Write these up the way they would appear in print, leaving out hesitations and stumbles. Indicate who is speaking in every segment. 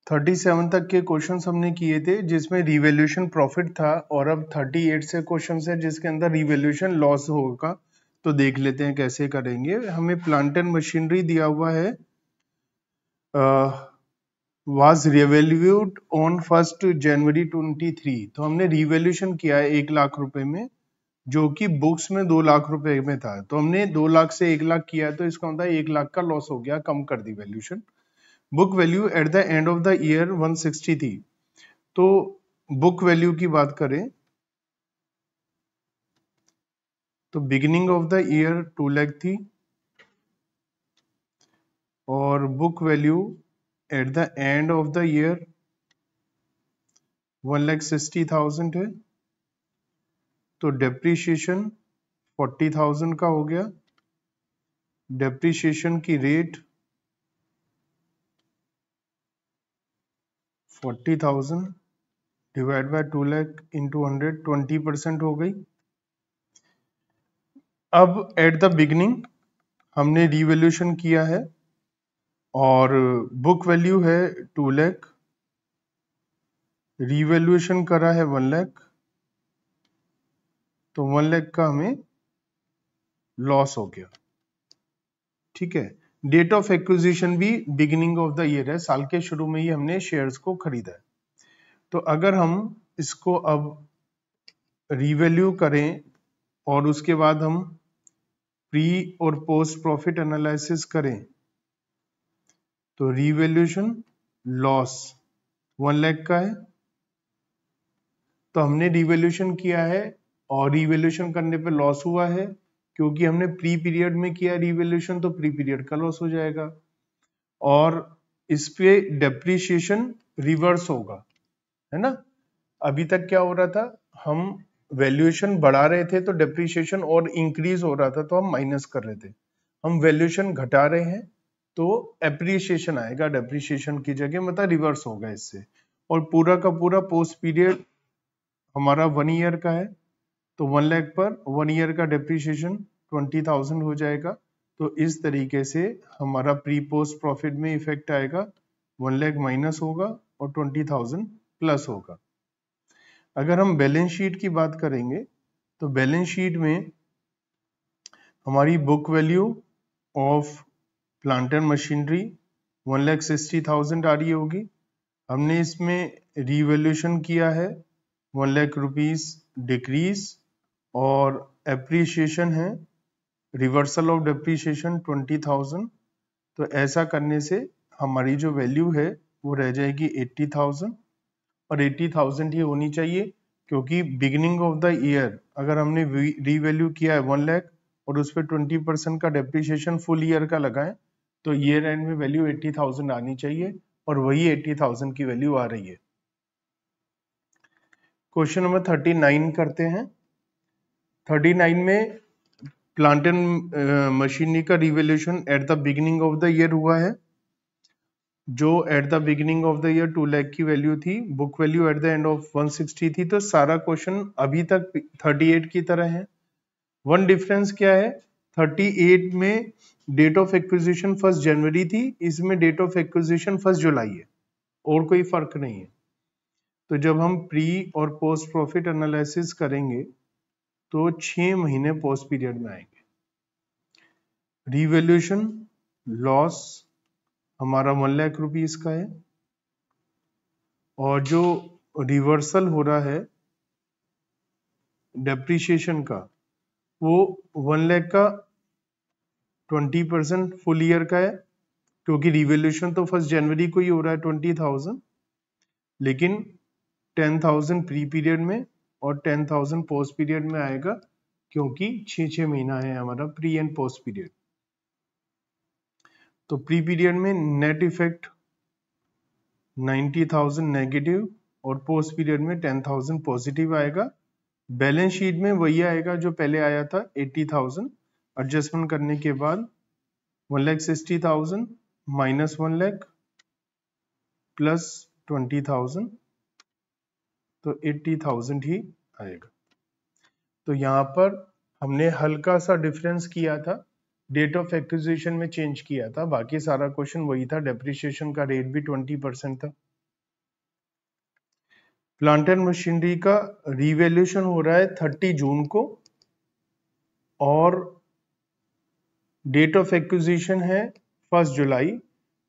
Speaker 1: 37 तक के क्वेश्चंस हमने किए थे जिसमें रिवैल्यूएशन प्रॉफिट था, और अब 38 से क्वेश्चंस है जिसके अंदर रिवैल्यूएशन लॉस होगा। तो देख लेते हैं कैसे करेंगे। हमें प्लांट एंड मशीनरी दिया हुआ है, वाज रिवैल्यूड ऑन 1 जनवरी 23। तो हमने रिवैल्यूएशन किया है 1 लाख रुपए में, जो कि बुक्स में 2 लाख रुपए में था। तो हमने 2 लाख से 1 लाख किया, तो इसका मतलब 1 लाख का लॉस हो गया, कम कर दी valuation. Book value at the end of the year 160 थी। तो बुक वैल्यू की बात करें तो beginning of the year 2 lakh थी, और book value at the end of the year 1,60,000 है। तो डेप्रीशिएशन 40,000 का हो गया। डेप्रीशिएशन की rate 40,000 divide by 2 lakh into 100, 20% हो गई। अब एट द बिगनिंग हमने रिवैल्यूएशन किया है, और बुक वैल्यू है 2 लाख, रिवैल्यूएशन करा है 1 लाख, तो 1 लाख का हमें लॉस हो गया। ठीक है। डेट ऑफ एक्विजिशन भी बिगिनिंग ऑफ द ईयर है, साल के शुरू में ही हमने शेयर्स को खरीदा है। तो अगर हम इसको अब रिवैल्यू करें और उसके बाद हम प्री और पोस्ट प्रॉफिट एनालिसिस करें, तो रिवैल्यूएशन लॉस 1 लाख का है। तो हमने रिवैल्यूएशन किया है और रिवैल्यूएशन करने पे लॉस हुआ है, क्योंकि हमने प्री पीरियड में किया रिवैल्यूएशन, तो प्री पीरियड का लॉस हो जाएगा। और इस पे डेप्रीशिएशन रिवर्स होगा, है ना। अभी तक क्या हो रहा था, हम वैल्यूएशन बढ़ा रहे थे तो डेप्रीशिएशन और इंक्रीज हो रहा था, तो हम माइनस कर रहे थे। हम वैल्यूएशन घटा रहे हैं तो एप्रिसिएशन आएगा डेप्रीशिएशन की जगह, मतलब रिवर्स होगा इससे। और पूरा का पूरा पोस्ट पीरियड हमारा 1 ईयर का है, तो 1 लाख पर 1 ईयर का डेप्रीशिएशन 20,000 हो जाएगा। तो इस तरीके से हमारा प्री पोस्ट प्रॉफिट में इफेक्ट आएगा, 1 लाख माइनस होगा और 20,000 प्लस होगा। अगर हम बैलेंस शीट की बात करेंगे तो बैलेंस शीट में हमारी book value of plant and machinery 1,60,000 आ रही होगी। हमने इसमें रिवैल्यूएशन किया है 1 लाख रुपीस डिक्रीज, और एप्रिसिएशन है रिवर्सल ऑफ डेप्रिसिएशन 20,000। तो ऐसा करने से हमारी जो वैल्यू है वो रह जाएगी 80,000, और 80,000 ही होनी चाहिए, क्योंकि बिगिनिंग ऑफ द ईयर अगर हमने रीवैल्यू किया है 1 लाख और उस पर 20% का डेप्रिसिएशन फुल ईयर का लगाएं, तो ईयर एंड में वैल्यू 80,000 आनी चाहिए, और वही 80,000 की वैल्यू आ रही है। क्वेश्चन नंबर 39 करते हैं। 39 में प्लांट एंड मशीनरी का revaluation at the beginning of the year हुआ है, जो at the beginning of the year 2 lakh की वैल्यू थी। Book value at the end of 160 थी। तो सारा क्वेश्चन अभी तक 38 की तरह है। वन डिफरेंस क्या है, 38 में डेट ऑफ एक्विजिशन 1 जनवरी थी, इसमें डेट ऑफ एक्विजिशन 1 जुलाई है, और कोई फर्क नहीं है। तो जब हम प्री और पोस्ट प्रॉफिट एनालिसिस करेंगे तो 6 महीने पोस्ट पीरियड में आएंगे। रिवैल्यूएशन लॉस हमारा 1 लाख रुपीस का है, और जो रिवर्सल हो रहा है डेप्रिसिएशन का वो 1 लाख का 20% फुल ईयर का है, क्योंकि रिवैल्यूएशन तो 1 जनवरी को ही हो रहा है 20,000, लेकिन 10,000 प्री पीरियड में और 10,000 पोस्ट पीरियड में आएगा, क्योंकि 6 महीना है हमारा प्री एंड पोस्ट पीरियड। तो प्री पीरियड में नेट इफेक्ट 90,000 नेगेटिव और पोस्ट पीरियड में 10,000 पॉजिटिव आएगा। बैलेंस शीट में वही आएगा जो पहले आया था 80,000, एडजस्टमेंट करने के बाद 1,60,000 माइनस 1 लाख प्लस 20,000, तो 80,000 ही आएगा। तो यहाँ पर हमने हल्का सा डिफरेंस किया था, डेट ऑफ एक्विजिशन में चेंज किया था, बाकी सारा क्वेश्चन वही था। डेप्रिसिएशन का रेट भी 20% था। प्लांट एंड मशीनरी का रिवैल्यूएशन हो रहा है 30 जून को और डेट ऑफ एक्विजिशन है 1 जुलाई।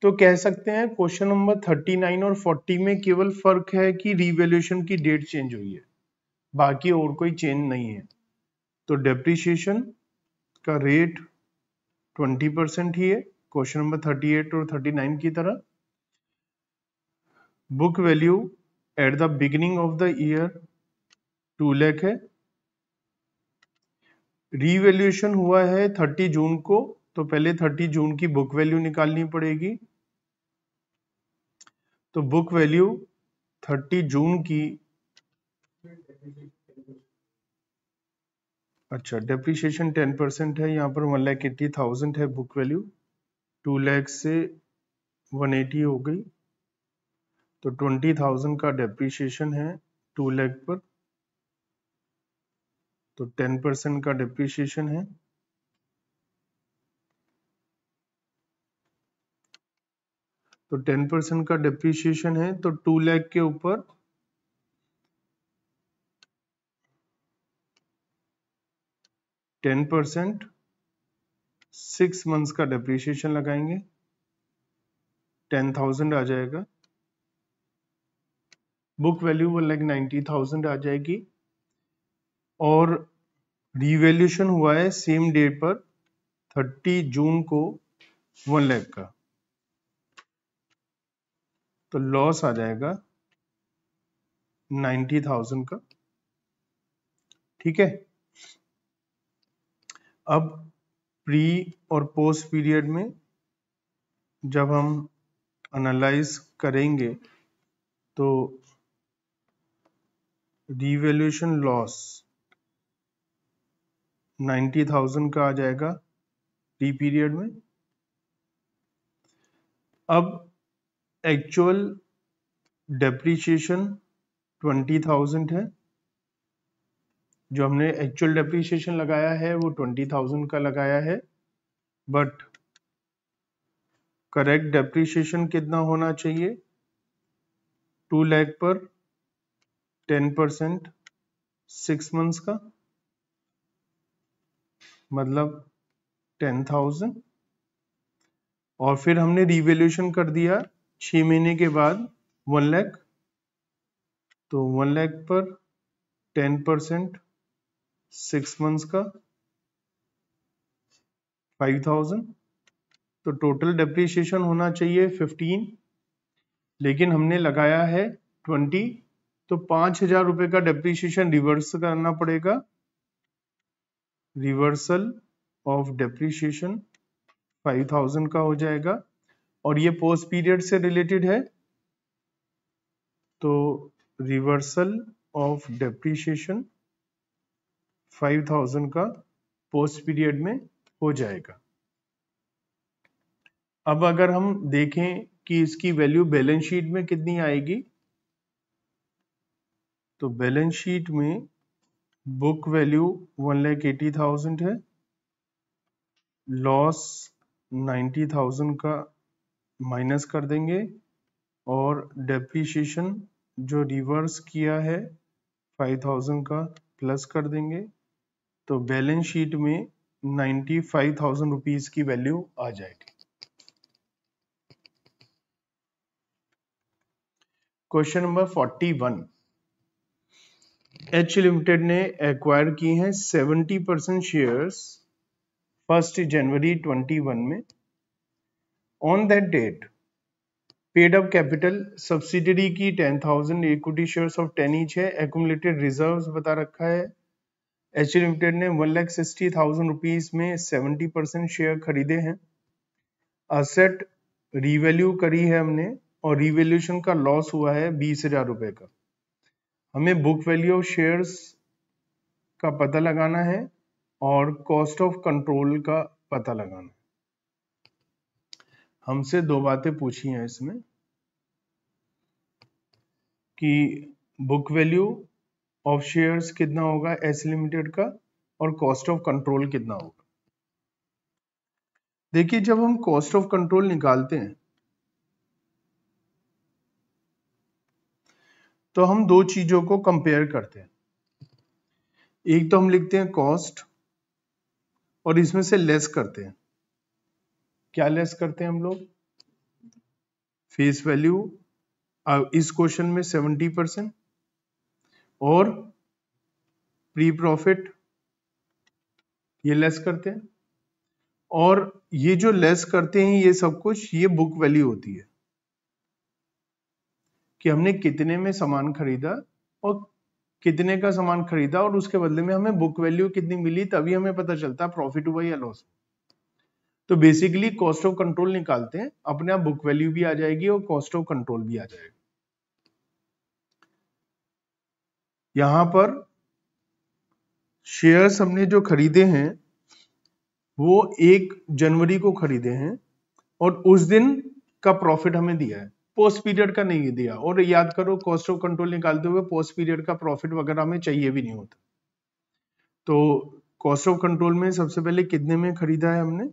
Speaker 1: तो कह सकते हैं क्वेश्चन नंबर 39 और 40 में केवल फर्क है कि रिवैल्यूएशन की डेट चेंज हुई है, बाकी और कोई चेंज नहीं है। तो डेप्रिसिएशन का रेट 20% ही है क्वेश्चन नंबर 38 और 39 की तरह। Book value at the beginning of the year 2 lakh है। रीवैल्यूएशन हुआ है 30 जून को, तो पहले 30 जून की बुक वैल्यू निकालनी पड़ेगी। तो बुक वैल्यू 30 जून की, अच्छा डेप्रिसिएशन 10% है, यहाँ पर 1,80,000 है बुक वैल्यू, 2 लाख से 180 हो गई, तो 20,000 का डेप्रिसिएशन है 2 लाख पर, तो 10% का डेप्रिसिएशन है। तो 10% का डेप्रिसिएशन है, तो 2 लाख के ऊपर 10% 6 मंथ्स का डेप्रिसिएशन लगाएंगे, 10,000 आ जाएगा। बुक वैल्यू 1,90,000 आ जाएगी और रिवैल्यूएशन हुआ है सेम डे पर 30 जून को 1 लाख का, तो लॉस आ जाएगा 90,000 का। ठीक है, अब प्री और पोस्ट पीरियड में जब हम एनालाइज करेंगे तो रिवैल्यूएशन लॉस 90,000 का आ जाएगा प्री पीरियड में। अब एक्चुअल डेप्रिसिएशन 20,000 है, जो हमने एक्चुअल डेप्रिसिएशन लगाया है वो 20,000 का लगाया है, बट करेक्ट डेप्रिसिएशन कितना होना चाहिए? 2 लाख पर 10% 6 मंथ्स का, मतलब 10,000, और फिर हमने रिवैल्यूएशन कर दिया 6 महीने के बाद 1 लाख, तो 1 लाख पर 10% 6 मंथ्स का 5,000, तो टोटल डेप्रिसिएशन होना चाहिए 15, लेकिन हमने लगाया है 20, तो 5,000 रुपए का डेप्रिसिएशन रिवर्स करना पड़ेगा। रिवर्सल ऑफ डेप्रिसिएशन 5,000 का हो जाएगा, और ये पोस्ट पीरियड से रिलेटेड है, तो रिवर्सल ऑफ डेप्रिसिएशन 5,000 का पोस्ट पीरियड में हो जाएगा। अब अगर हम देखें कि इसकी वैल्यू बैलेंस शीट में कितनी आएगी, तो बैलेंस शीट में बुक वैल्यू 1,80,000 है, लॉस 90,000 का माइनस कर देंगे, और डेप्रिसिएशन जो रिवर्स किया है 5,000 का प्लस कर देंगे, तो बैलेंस शीट में 95,000 रुपीज की वैल्यू आ जाएगी। क्वेश्चन नंबर 41, एच लिमिटेड ने एक्वायर की हैं 70% शेयर्स 1 जनवरी 21 में। On that date paid up capital subsidiary की 10,000 इक्विटी शेयर्स ऑफ 10 ईच है। एक्यूमुलेटेड रिजर्व्स बता रखा है। एच लिमिटेड ने 1,60,000 रुपीज में 70% शेयर खरीदे हैं। असेट रिवैल्यू करी है हमने, और रिवैल्यूएशन का लॉस हुआ है 20,000 रुपए का। हमें बुक वैल्यू ऑफ शेयर्स का पता लगाना है और कॉस्ट ऑफ कंट्रोल का पता लगाना है। हमसे दो बातें पूछी हैं इसमें कि बुक वैल्यू ऑफ शेयर्स कितना होगा एस लिमिटेड का, और कॉस्ट ऑफ कंट्रोल कितना होगा। देखिए, जब हम कॉस्ट ऑफ कंट्रोल निकालते हैं तो हम दो चीजों को कंपेयर करते हैं। एक तो हम लिखते हैं कॉस्ट और इसमें से लेस करते हैं। क्या लेस करते हैं हम लोग? फेस वैल्यू इस क्वेश्चन में 70% और प्री प्रॉफिट ये लेस करते हैं। और ये जो लेस करते हैं ये सब कुछ ये बुक वैल्यू होती है कि हमने कितने में सामान खरीदा और कितने का सामान खरीदा और उसके बदले में हमें बुक वैल्यू कितनी मिली, तभी हमें पता चलता प्रॉफिट हुआ या लॉस। तो बेसिकली कॉस्ट ऑफ कंट्रोल निकालते हैं, अपने आप बुक वैल्यू भी आ जाएगी और कॉस्ट ऑफ कंट्रोल भी आ जाएगा। यहां पर शेयर्स हमने जो खरीदे हैं वो 1 जनवरी को खरीदे हैं और उस दिन का प्रॉफिट हमें दिया है, पोस्ट पीरियड का नहीं दिया। और याद करो कॉस्ट ऑफ कंट्रोल निकालते हुए पोस्ट पीरियड का प्रॉफिट वगैरह हमें चाहिए भी नहीं होता। तो कॉस्ट ऑफ कंट्रोल में सबसे पहले कितने में खरीदा है हमने?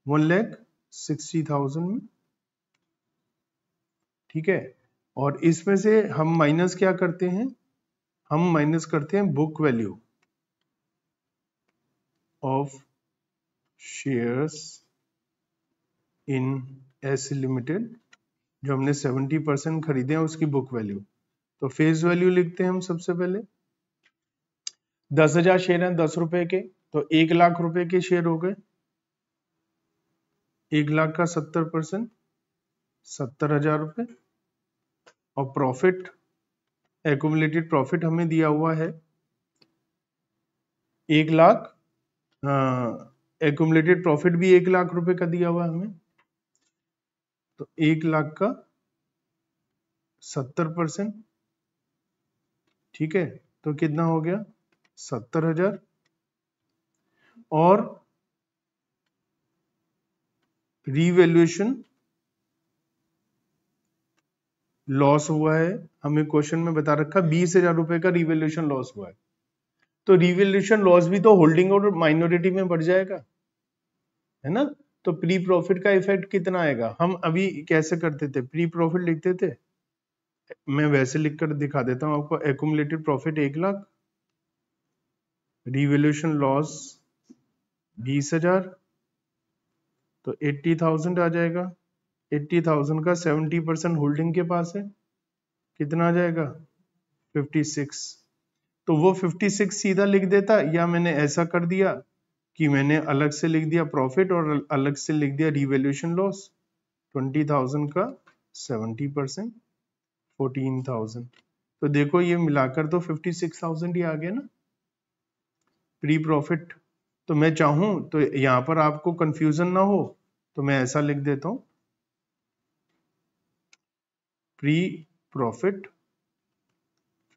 Speaker 1: 1,60,000 में, ठीक है। और इसमें से हम माइनस क्या करते हैं? हम माइनस करते हैं book value of shares in S limited, जो हमने 70% खरीदे हैं उसकी बुक वैल्यू। तो फेस वैल्यू लिखते हैं हम सबसे पहले। 10,000 शेयर हैं 10 रुपए के, तो 1 लाख रुपए के शेयर हो गए। 1 लाख का 70%, 70,000 रुपए। और प्रॉफिट, एक्यूमुलेटेड प्रॉफिट हमें दिया हुआ है 1 लाख। एक्यूमुलेटेड प्रॉफिट भी 1 लाख रुपए का दिया हुआ है हमें। तो 1 लाख का 70%, ठीक है। तो कितना हो गया? 70,000। और रीवैल्यूएशन लॉस हुआ है, हमें क्वेश्चन में बता रखा 20,000 रुपए का रीवैल्यूएशन लॉस हुआ है। तो रीवैल्यूएशन लॉस भी तो होल्डिंग और माइनॉरिटी में बढ़ जाएगा, है ना। तो प्री प्रॉफिट का इफेक्ट कितना आएगा? हम अभी कैसे करते थे? प्री प्रॉफिट लिखते थे, मैं वैसे लिखकर दिखा देता हूं आपको। Accumulated profit 1 lakh, revaluation loss 20,000, तो 80,000 आ जाएगा। 80,000 का 70% होल्डिंग के पास है, कितना आ जाएगा? 56। तो वो 56 सीधा लिख देता, या मैंने ऐसा कर दिया कि मैंने अलग से लिख दिया प्रॉफिट और अलग से लिख दिया रिवैल्यूएशन लॉस। 20,000 का 70%, 14,000। तो देखो ये मिलाकर तो 56,000 ही आ गया ना प्री प्रॉफिट। तो मैं चाहूं तो यहां पर आपको कंफ्यूजन ना हो तो मैं ऐसा लिख देता हूं, प्री प्रॉफिट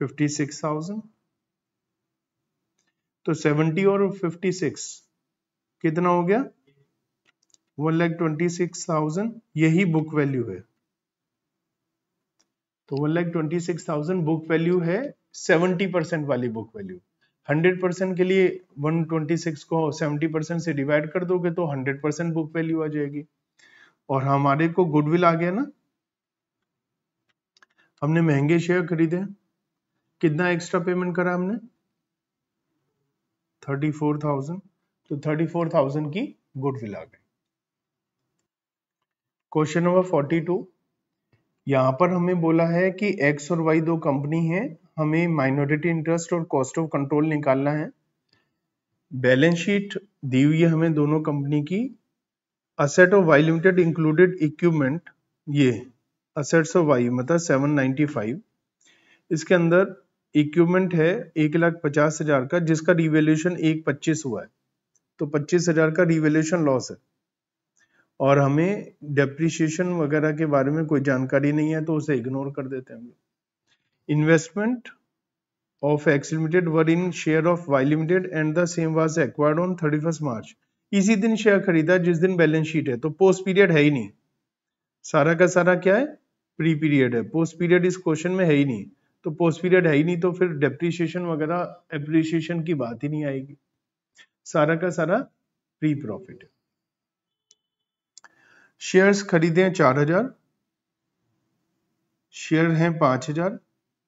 Speaker 1: 56,000। तो 70 और 56 कितना हो गया? 1,26,000। यही बुक वैल्यू है। तो 1,26,000 बुक वैल्यू है, 70% वाली बुक वैल्यू। 100% के लिए 126 को 70% से डिवाइड कर दोगे तो 100% बुक वैल्यू आ जाएगी। और हमारे को गुडविल आ गया ना, हमने महंगे शेयर खरीदे, कितना एक्स्ट्रा पेमेंट करा हमने? 34,000। तो 34,000 की गुडविल आ गई। क्वेश्चन नंबर 42, यहां पर हमें बोला है कि एक्स और वाई दो कंपनी है, हमें माइनॉरिटी इंटरेस्ट और कॉस्ट ऑफ कंट्रोल निकालना है। बैलेंस शीट दी हुई है हमें दोनों कंपनी की। Asset of Y limited included equipment, ये असेट्स ऑफ वाई मतलब 795। इसके अंदर इक्विपमेंट है 1,50,000 का, जिसका रिवैल्यूएशन 1,25 हुआ है, तो 25,000 का रिवैल्यूएशन लॉस है। और हमें डेप्रिसिएशन वगैरह के बारे में कोई जानकारी नहीं है तो उसे इग्नोर कर देते हैं हम लोग। Investment of X limited were in share of Y limited and the same was acquired on 31 March. इसी दिन शेयर खरीदा जिस दिन बैलेंस शीट है, तो पोस्ट पीरियड है ही नहीं। सारा का सारा क्या है? प्री पीरियड है। पोस्ट पीरियड इस क्वेश्चन में है ही नहीं, तो पोस्ट पीरियड है ही नहीं तो फिर डेप्रिसिएशन वगैरह एप्रिसिएशन की बात ही नहीं आएगी। सारा का सारा प्री प्रॉफिट है। शेयर्स खरीदे हैं 4,000, शेयर हैं 5,000,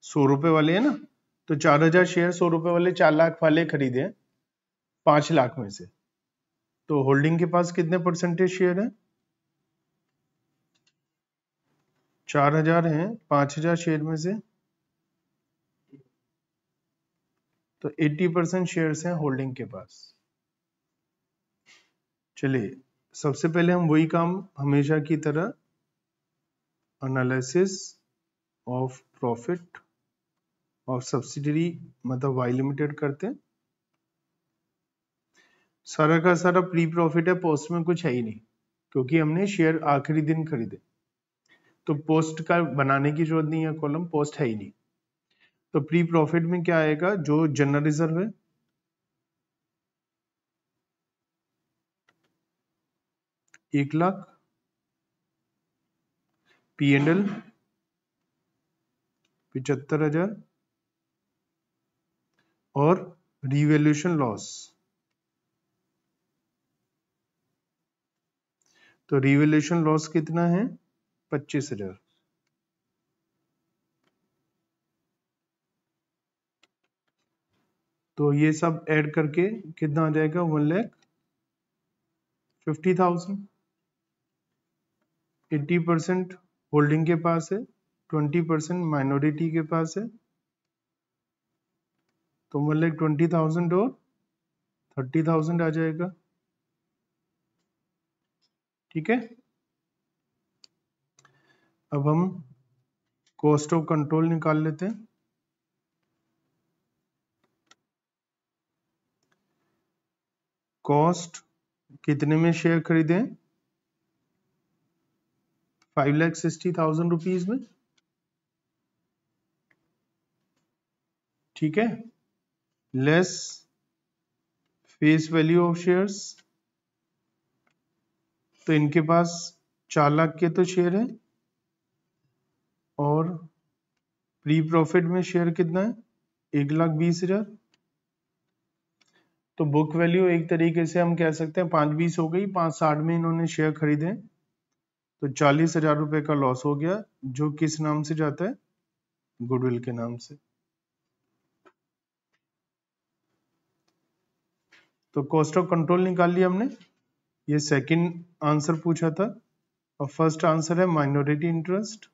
Speaker 1: 100 रुपए वाले है ना, तो 4000 शेयर 100 रुपए वाले 4 लाख वाले खरीदे 5 लाख में से, तो होल्डिंग के पास कितने परसेंटेज शेयर है? 4000 है 5000 शेयर में से, तो 80% शेयर्स हैं होल्डिंग के पास। चलिए सबसे पहले हम वही काम हमेशा की तरह analysis of profit of subsidiary मतलब वाई लिमिटेड करते हैं। सारा का सारा प्री प्रॉफिट है, पोस्ट में कुछ है ही नहीं, क्योंकि हमने शेयर आखिरी दिन खरीदे, तो पोस्ट का बनाने की जरूरत नहीं है, कॉलम पोस्ट है ही नहीं। तो प्री प्रॉफिट में क्या आएगा, जो जनरल रिजर्व है 1 लाख, P&L 75,000 और रिवैल्यूएशन लॉस, तो रिवैल्यूएशन लॉस कितना है 25,000। तो ये सब ऐड करके कितना आ जाएगा 1,50,000। 80% होल्डिंग के पास है, 20% माइनॉरिटी के पास है, तो 1,20,000 और 30,000 आ जाएगा। ठीक है, अब हम कॉस्ट ऑफ कंट्रोल निकाल लेते हैं। कॉस्ट कितने में शेयर खरीदे? 5,60,000 रुपीज में। ठीक है, less face value of shares, तो इनके पास 4 लाख के तो शेयर है, और प्री प्रॉफिट में शेयर कितना है 1,20,000। तो बुक वैल्यू एक तरीके से हम कह सकते हैं 5,20 हो गई, 5,60 में इन्होंने शेयर खरीदे, तो 40,000 रुपए का लॉस हो गया, जो किस नाम से जाता है, गुडविल के नाम से। तो कॉस्ट ऑफ कंट्रोल निकाल लिया हमने, ये सेकंड आंसर पूछा था, और फर्स्ट आंसर है माइनॉरिटी इंटरेस्ट।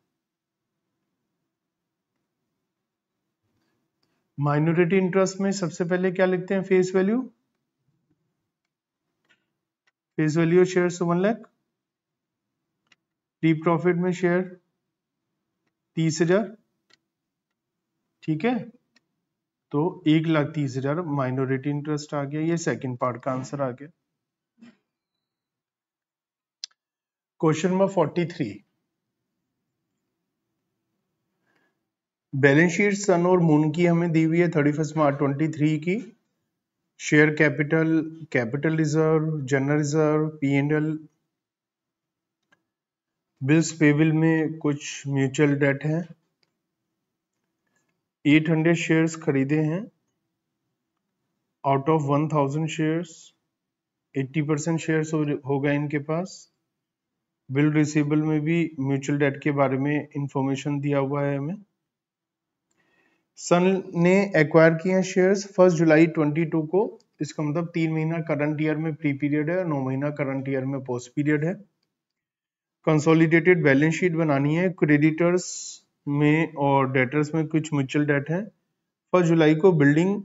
Speaker 1: माइनॉरिटी इंटरेस्ट में सबसे पहले क्या लिखते हैं, face value, face value share 1 lakh, pre profit में शेयर 30,000। ठीक है, तो 1,30,000 माइनॉरिटी इंटरेस्ट आ गया, ये सेकंड पार्ट का आंसर आ गया। क्वेश्चन नंबर 43, बैलेंस शीट सन और मून की हमें दी हुई है 31 मार्च 23 की। Share capital, capital reserve, general reserve, P&L, bills payable में कुछ म्यूचुअल डेट है, 800 शेयर्स खरीदे हैं आउट ऑफ 1,000 शेयर्स, 80% शेयर्स हो गए इनके पास। बिल रिसीवेबल में भी म्यूचुअल डेट के बारे में इंफॉर्मेशन दिया हुआ है हमें। सन ने एक्वायर किए हैं शेयर्स 1 जुलाई 22 को, इसका मतलब 3 महीना करंट ईयर में प्री पीरियड है, 9 महीना करंट ईयर में पोस्ट पीरियड है। कंसोलिडेटेड बैलेंस शीट बनानी है, क्रेडिटर्स में और डेटर्स में कुछ म्यूचुअल डेट है। 1 जुलाई को building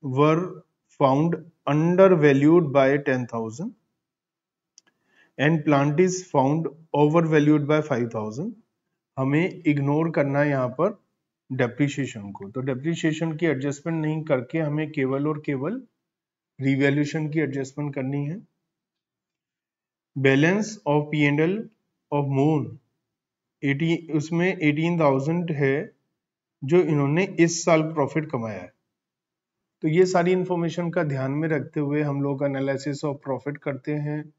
Speaker 1: were found under valued bye 10,000 and plant is found over valued bye 5,000। हमें इग्नोर करना है यहाँ पर डेप्रिसिएशन को, तो डेप्रिसिएशन की एडजस्टमेंट नहीं करके हमें केवल और केवल रिवैल्यूएशन की एडजस्टमेंट करनी है। Balance of P&L of moon 80, उसमें 18,000 है जो इन्होंने इस साल प्रॉफिट कमाया है। तो ये सारी इंफॉर्मेशन का ध्यान में रखते हुए हम लोग एनालिसिस ऑफ प्रॉफिट करते हैं,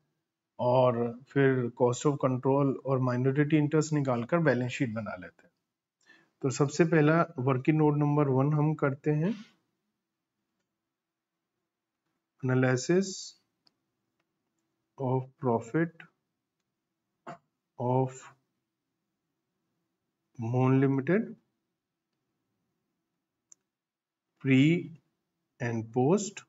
Speaker 1: और फिर कॉस्ट ऑफ कंट्रोल और माइनॉरिटी इंटरेस्ट निकालकर बैलेंस शीट बना लेते हैं। तो सबसे पहला वर्किंग नोट नंबर 1 हम करते हैं, analysis of profit of moon limited. Pre and post.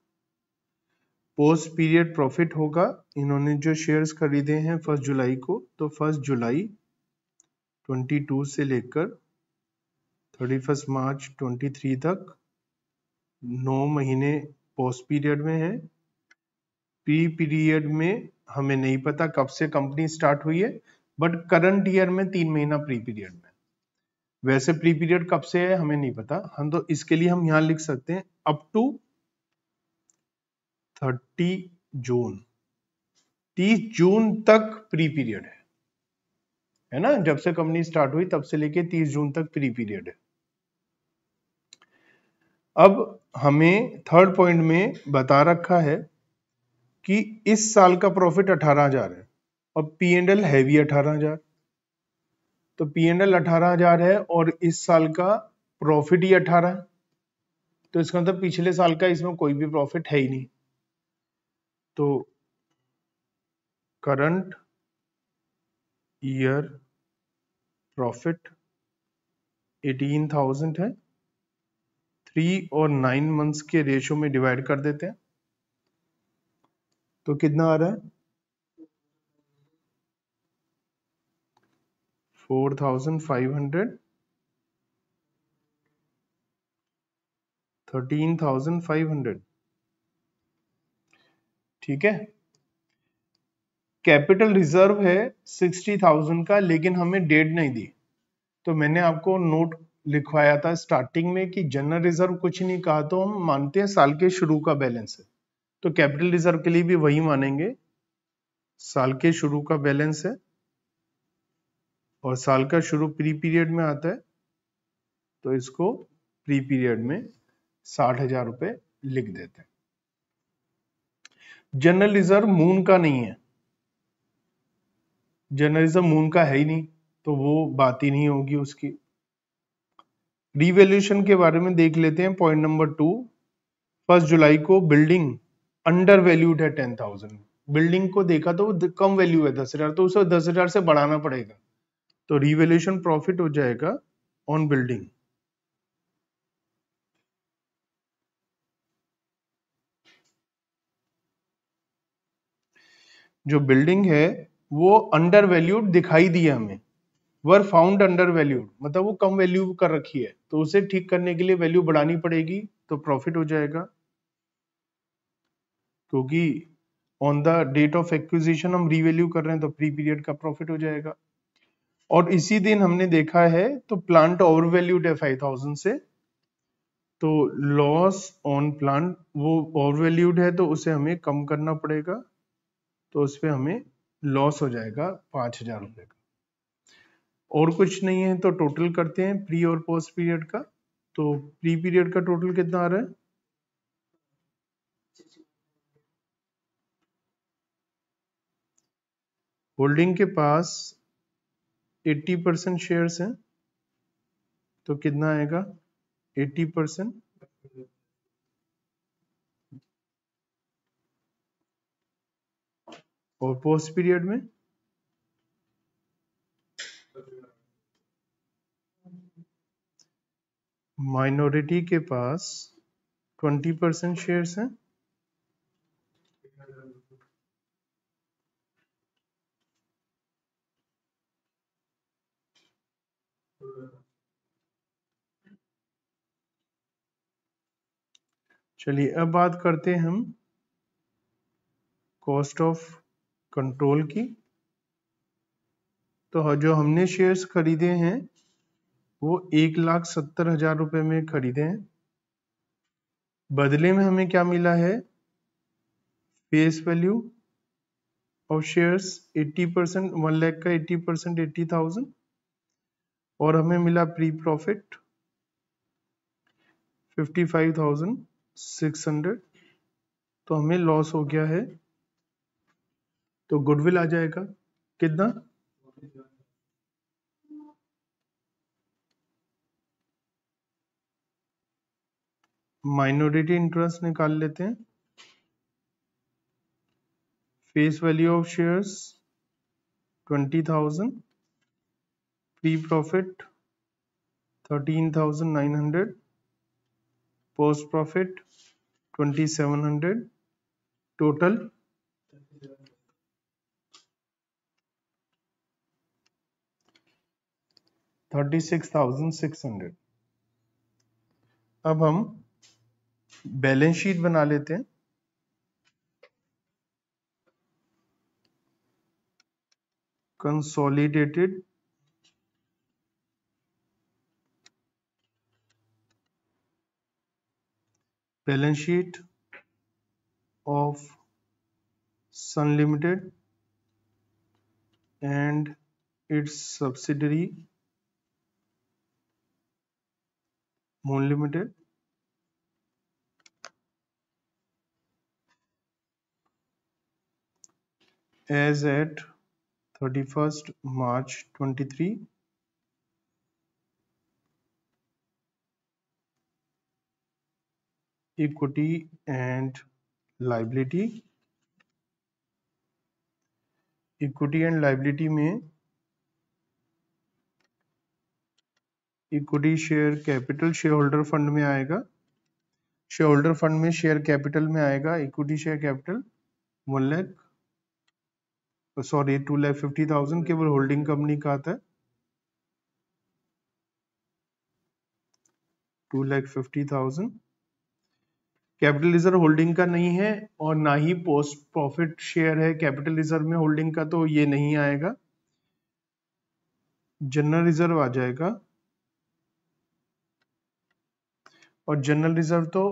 Speaker 1: Post period profit होगा, इन्होंने जो शेयर्स खरीदे हैं 1 जुलाई को, तो 1 जुलाई 22 से लेकर 31 मार्च 23 तक 9 महीने पोस्ट पीरियड में है। प्री पीरियड में हमें नहीं पता कब से कंपनी स्टार्ट हुई है, बट करंट ईयर में 3 महीना प्री पीरियड में। वैसे प्री पीरियड कब से है हमें नहीं पता, हम तो इसके लिए हम यहां लिख सकते हैं अप टू 30 जून, 30 जून तक प्री पीरियड है ना। जब से कंपनी स्टार्ट हुई तब से लेके 30 जून तक प्री पीरियड है। अब हमें थर्ड पॉइंट में बता रखा है कि इस साल का प्रॉफिट 18,000 है और पी एंड एल है भी 18,000, तो पी एंड एल 18,000 है और इस साल का प्रॉफिट ही 18 है, तो इसका मतलब पिछले साल का इसमें कोई भी प्रॉफिट है ही नहीं। तो करंट ईयर प्रॉफिट 18,000 है, 3 और 9 मंथ्स के रेशो में डिवाइड कर देते हैं तो कितना आ रहा है 4,500, 13,500। ठीक है। कैपिटल रिजर्व है 60,000 का, लेकिन हमें डेट नहीं दी, तो मैंने आपको नोट लिखवाया था स्टार्टिंग में कि जनरल रिजर्व कुछ नहीं कहा तो हम मानते हैं साल के शुरू का बैलेंस है, तो कैपिटल रिजर्व के लिए भी वही मानेंगे, साल के शुरू का बैलेंस है और साल का शुरू प्री पीरियड में आता है, तो इसको प्री पीरियड में 60,000 रुपए लिख देते हैं। जनरल रिजर्व मून का नहीं है, जनरल रिजर्व मून का है ही नहीं, तो वो बात ही नहीं होगी उसकी। रिवैल्यूएशन के बारे में देख लेते हैं। पॉइंट नंबर 2, 1 जुलाई को बिल्डिंग अंडर वैल्यूड है 10,000। बिल्डिंग को देखा तो वो कम वैल्यू है 10,000, तो उसे 10,000 से बढ़ाना पड़ेगा, तो रिवैल्यूएशन प्रॉफिट हो जाएगा ऑन बिल्डिंग। जो बिल्डिंग है वो अंडर वैल्यूड दिखाई दी है हमें, वर फाउंड अंडर वैल्यूड, मतलब वो कम वैल्यू कर रखी है, तो उसे ठीक करने के लिए वैल्यू बढ़ानी पड़ेगी, तो प्रॉफिट हो जाएगा, क्योंकि on the date of acquisition हम रीवैल्यू कर रहे हैं, तो प्री पीरियड का प्रॉफिट हो जाएगा। और इसी दिन हमने देखा है तो प्लांट ओवर वैल्यूड है 5,000 से, तो लॉस ऑन प्लांट वो ओवर वैल्यूड है, तो उसे हमें कम करना पड़ेगा, तो उस पर हमें लॉस हो जाएगा 5,000 रुपए का। और कुछ नहीं है तो टोटल करते हैं प्री और पोस्ट पीरियड का। तो प्री पीरियड का टोटल कितना आ रहा है, होल्डिंग के पास 80% शेयर्स हैं, तो कितना आएगा 80%, और पोस्ट पीरियड में माइनॉरिटी के पास 20% शेयर्स हैं, चलिए अब बात करते हैं हम कॉस्ट ऑफ कंट्रोल की। तो जो हमने शेयर्स खरीदे हैं वो 1,70,000 रुपए में खरीदे हैं, बदले में हमें क्या मिला है, face value of shares 80%, 1 lakh का 80% 80,000, और हमें मिला प्री प्रॉफिट 55,600, तो हमें लॉस हो गया है, तो गुडविल आ जाएगा कितना, माइनॉरिटी इंटरेस्ट निकाल लेते हैं, face value of shares 20,000, pre profit 13,900, post profit 2700, total 36,600। अब हम बैलेंस शीट बना लेते हैं। Consolidated balance sheet of Sun limited and its subsidiary Moon Limited as at 31st March 23, equity and liability। Equity and liability में equity share capital share holder fund में आएगा, share holder fund में share capital में आएगा equity share capital 2,50,000 केवल holding company का आता है 2,50,000। कैपिटल रिजर्व होल्डिंग का नहीं है और ना ही पोस्ट प्रॉफिट शेयर है कैपिटल रिजर्व में होल्डिंग का, तो ये नहीं आएगा। जनरल रिजर्व आ जाएगा और जनरल रिजर्व तो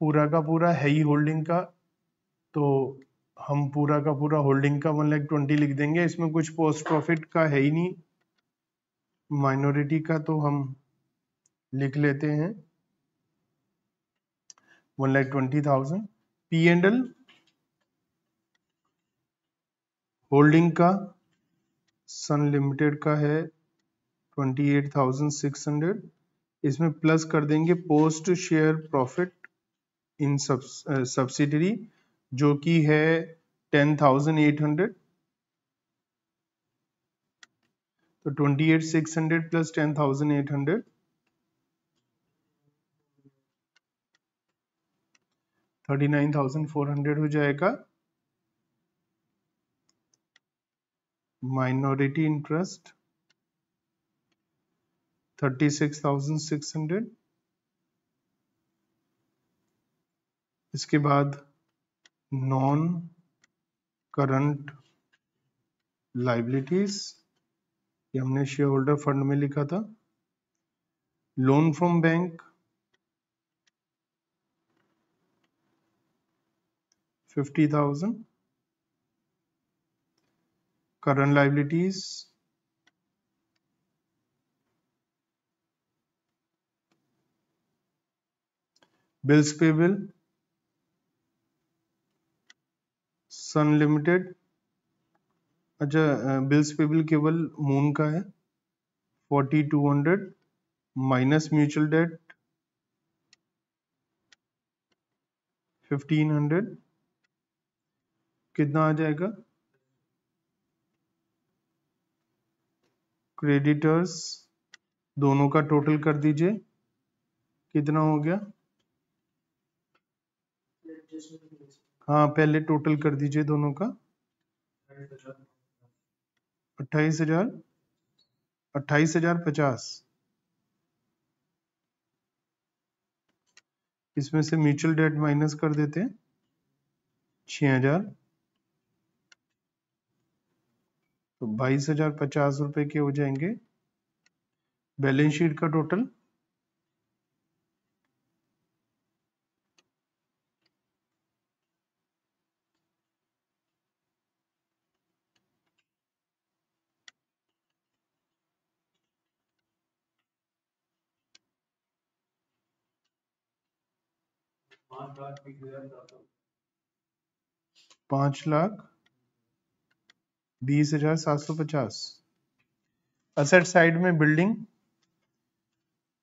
Speaker 1: पूरा का पूरा है ही होल्डिंग का, तो हम पूरा का पूरा होल्डिंग का 1,20,000 लिख देंगे। इसमें कुछ पोस्ट प्रॉफिट का है ही नहीं, माइनॉरिटी का तो हम लिख लेते हैं 1,20,000। पी एंड एल होल्डिंग का सन लिमिटेड का है 28,600, इसमें प्लस कर देंगे post share profit in subsidiary जो कि है 10,800, तो 28,600 प्लस 10,800 39,400 हो जाएगा। Minority interest 36,600। इसके बाद नॉन करंट लाइबिलिटीज, ये हमने शेयर होल्डर फंड में लिखा था। Loan from bank 50,000। Current liabilities bills payable Sun limited, अच्छा बिल्स पेबल केवल मून का है 4,200 माइनस म्यूचुअल डेट 1,500, कितना आ जाएगा? क्रेडिटर्स दोनों का टोटल कर दीजिए, कितना हो गया? हाँ पहले टोटल कर दीजिए दोनों का। 28,050। इसमें से म्यूचुअल डेट माइनस कर देते हैं 6,000, तो 22,050 रुपए के हो जाएंगे। बैलेंस शीट का टोटल 5,20,750। असेट साइड में बिल्डिंग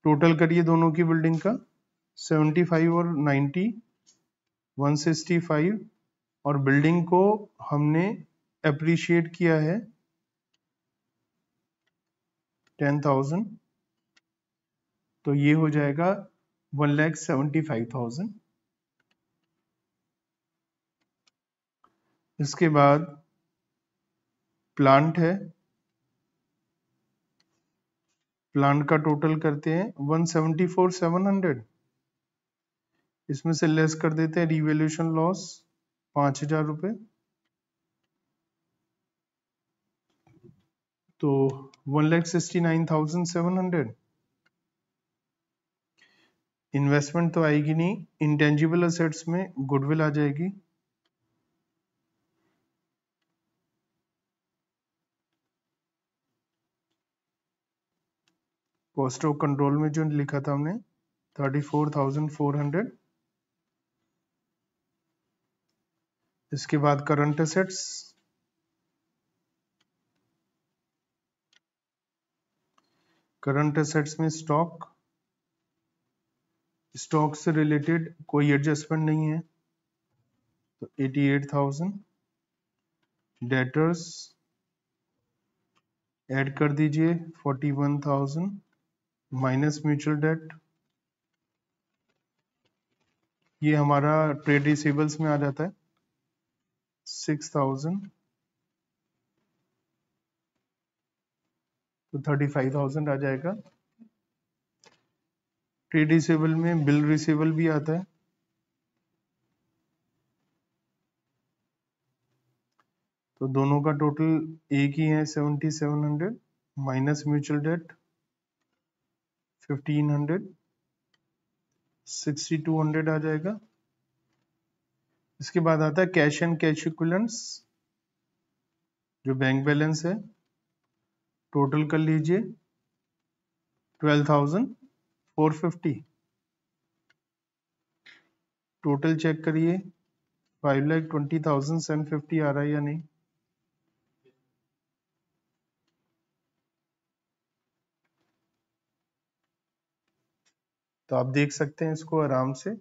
Speaker 1: टोटल करिए दोनों की बिल्डिंग का 75 और 90 165, और बिल्डिंग को हमने अप्रिशिएट किया है 10,000, तो ये हो जाएगा 1,75,000। इसके बाद प्लांट है, प्लांट का टोटल करते हैं 174,700। इसमें से लेस कर देते हैं रिवैल्यूएशन लॉस 5,000 रुपये, तो 1,69,700। इन्वेस्टमेंट तो आएगी नहीं, इंटेंजिबल असेट्स में गुडविल आ जाएगी, कॉस्ट ऑफ कंट्रोल में जो लिखा था हमने 34,400। इसके बाद करंट एसेट्स, करंट एसेट्स में स्टॉक, स्टॉक से रिलेटेड कोई एडजस्टमेंट नहीं है तो 88,000। डेटर्स ऐड कर दीजिए 41,000 माइनस म्यूचुअल डेट, ये हमारा ट्रेड रिसीवेबल्स में आ जाता है 6,000, तो 35,000 आ जाएगा। ट्रेड रिसीवेबल में बिल रिसीवेबल भी आता है, तो दोनों का टोटल एक ही है 7,700 माइनस म्यूचुअल डेट 1,500, 6,200 आ जाएगा। इसके बाद आता है कैश एंड कैश इक्विवेलेंट्स, जो बैंक बैलेंस है, टोटल कर लीजिए 12,450। टोटल चेक करिए 5,20,750 आ रहा है या नहीं। तो आप देख सकते हैं इसको आराम से।